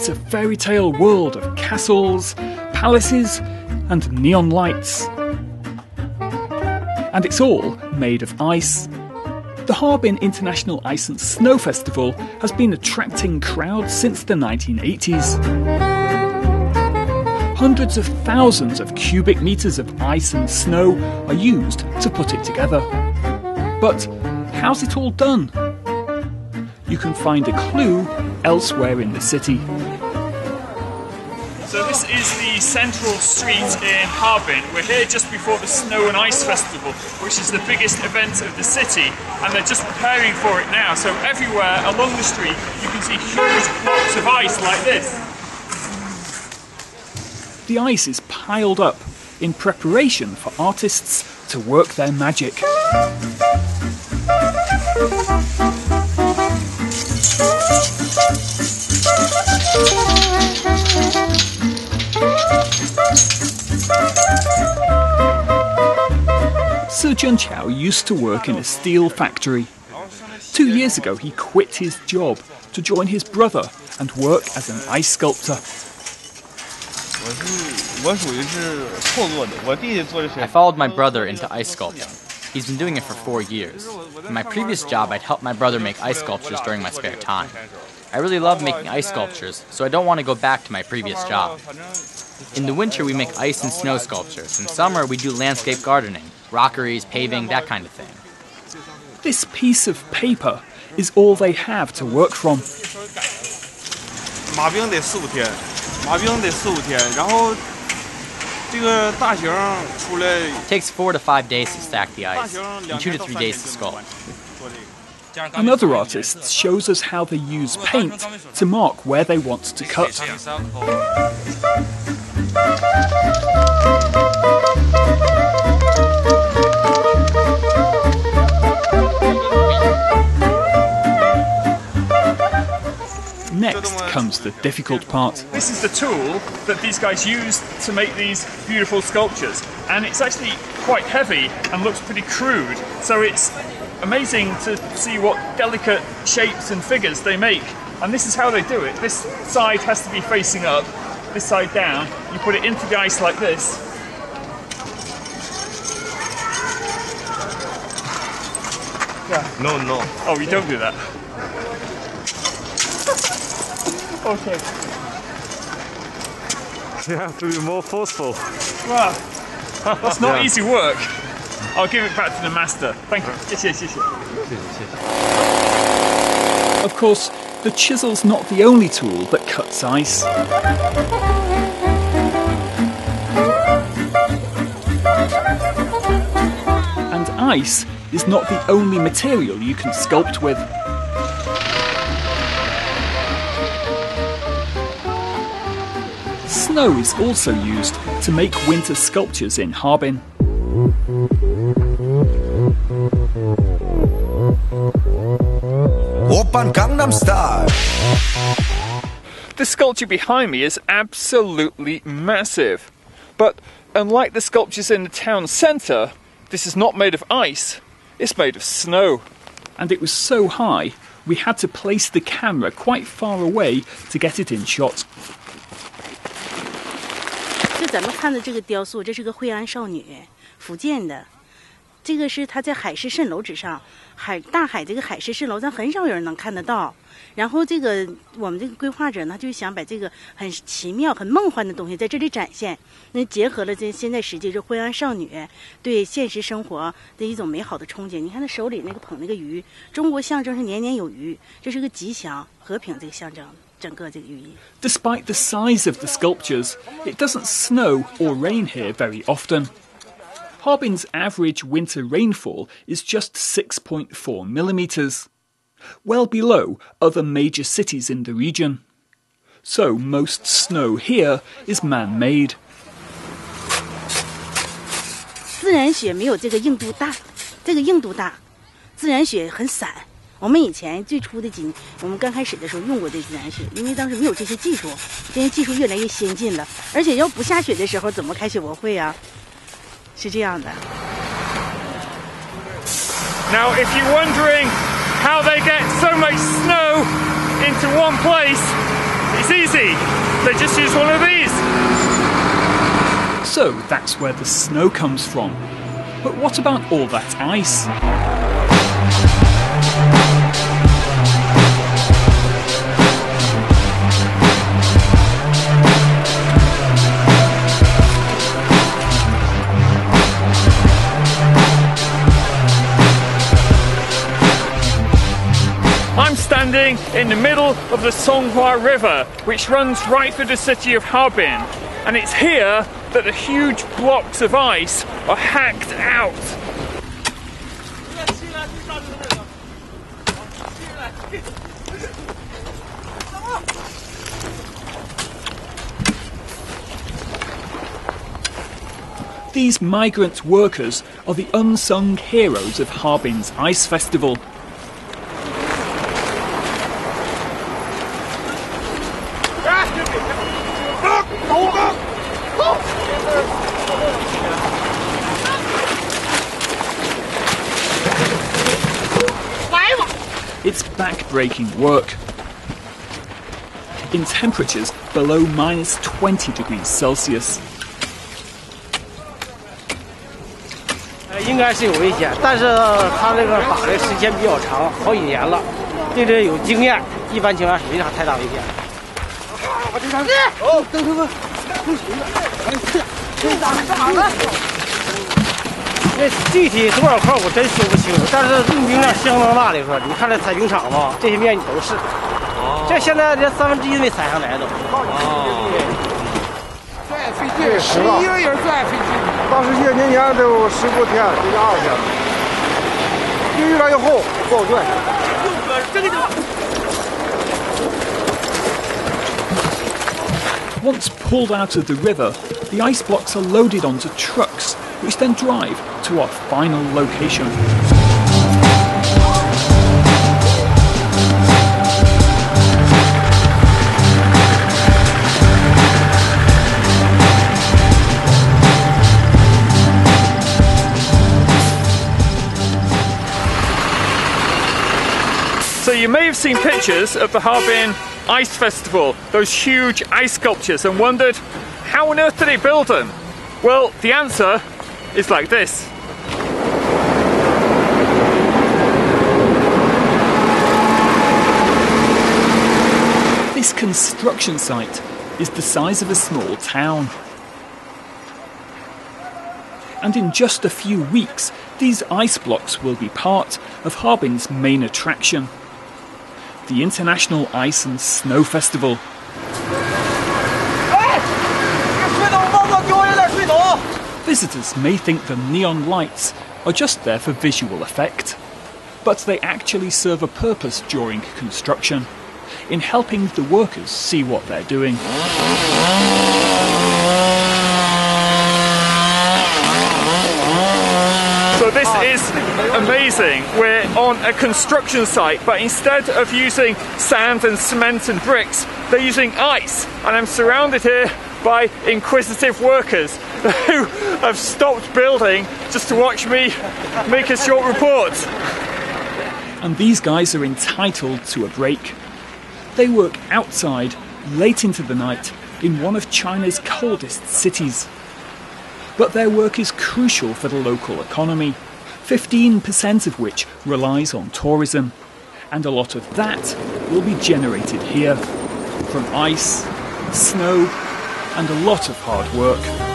It's a fairy tale world of castles, palaces, and neon lights. And it's all made of ice. The Harbin International Ice and Snow Festival has been attracting crowds since the 1980s. Hundreds of thousands of cubic meters of ice and snow are used to put it together. But how's it all done? You can find a clue elsewhere in the city. So this is the central street in Harbin. We're here just before the Snow and Ice Festival, which is the biggest event of the city, and they're just preparing for it now. So everywhere along the street you can see huge blocks of ice like this. The ice is piled up in preparation for artists to work their magic. Sir Junqiao used to work in a steel factory. 2 years ago, he quit his job to join his brother and work as an ice sculptor. I followed my brother into ice sculpting. He's been doing it for 4 years. In my previous job, I'd help my brother make ice sculptures during my spare time. I really love making ice sculptures, so I don't want to go back to my previous job. In the winter, we make ice and snow sculptures. In summer, we do landscape gardening, rockeries, paving, that kind of thing. This piece of paper is all they have to work from. It takes 4 to 5 days to stack the ice, and 2 to 3 days to sculpt. Another artist shows us how they use paint to mark where they want to cut. Next comes the difficult part. This is the tool that these guys use to make these beautiful sculptures, and it's actually quite heavy and looks pretty crude, so it's amazing to see what delicate shapes and figures they make. And this is how they do it. This side has to be facing up, this side down. You put it into the ice like this. Yeah. No. Oh, you don't do that. Okay. You have to be more forceful. Wow. That's not easy work. I'll give it back to the master. Thank you. Of course, the chisel's not the only tool that cuts ice. And ice is not the only material you can sculpt with. Snow is also used to make winter sculptures in Harbin. The sculpture behind me is absolutely massive. But unlike the sculptures in the town centre, this is not made of ice, it's made of snow. And it was so high, we had to place the camera quite far away to get it in shot. 这咱们看的这个雕塑，这是个惠安少女，福建的。这个是她在海市蜃楼之上，大海这个海市蜃楼，咱很少有人能看得到。然后这个我们这个规划者呢，就想把这个很奇妙、很梦幻的东西在这里展现。那结合了这现在实际是惠安少女对现实生活的一种美好的憧憬。你看她手里那个捧那个鱼，中国象征是年年有余，这是个吉祥、和平这个象征。 Despite the size of the sculptures, it doesn't snow or rain here very often. Harbin's average winter rainfall is just 6.4 millimeters, well below other major cities in the region. So most snow here is man-made. 自然雪没有这个硬度大，这个硬度大，自然雪很散。 我们以前最初的我们刚开始的时候用过这自然雪，因为当时没有这些技术，现在技术越来越先进了。而且要不下雪的时候怎么开雪博会啊？是这样的。Now, if you're wondering how they get so much snow into one place, it's It's easy. They just use one of these. So that's where the snow comes from. But what about all that ice? I'm standing in the middle of the Songhua River, which runs right through the city of Harbin. And it's here that the huge blocks of ice are hacked out. These migrant workers are the unsung heroes of Harbin's Ice Festival. It's back-breaking work. In temperatures below -20 degrees Celsius. 应该是有危险，但是他这个打的时间比较长，好几年了，对这有经验，一般情况下没啥太大危险。我这上去，哦，等等等，那具体多少块我真说不清楚，但是用兵量相当大的说，你看这采冰场嘛，这些面积都是，这现在这1/3没采上来都。最费劲，11个人最费劲。当时些年前都10多天，这个2天，越来越厚，不好转。这个地方。 Once pulled out of the river, the ice blocks are loaded onto trucks, which then drive to our final location. So you may have seen pictures of the Harbin Ice Festival, those huge ice sculptures, and wondered, how on earth did they build them? Well, the answer is like this. This construction site is the size of a small town. And in just a few weeks, these ice blocks will be part of Harbin's main attraction, the International Ice and Snow Festival. Visitors may think the neon lights are just there for visual effect, but they actually serve a purpose during construction, in helping the workers see what they're doing. So this is amazing. We're on a construction site, but instead of using sand and cement and bricks, they're using ice. And I'm surrounded here by inquisitive workers who have stopped building just to watch me make a short report. And these guys are entitled to a break. They work outside, late into the night, in one of China's coldest cities. But their work is crucial for the local economy, 15% of which relies on tourism. And a lot of that will be generated here, from ice, snow, and a lot of hard work.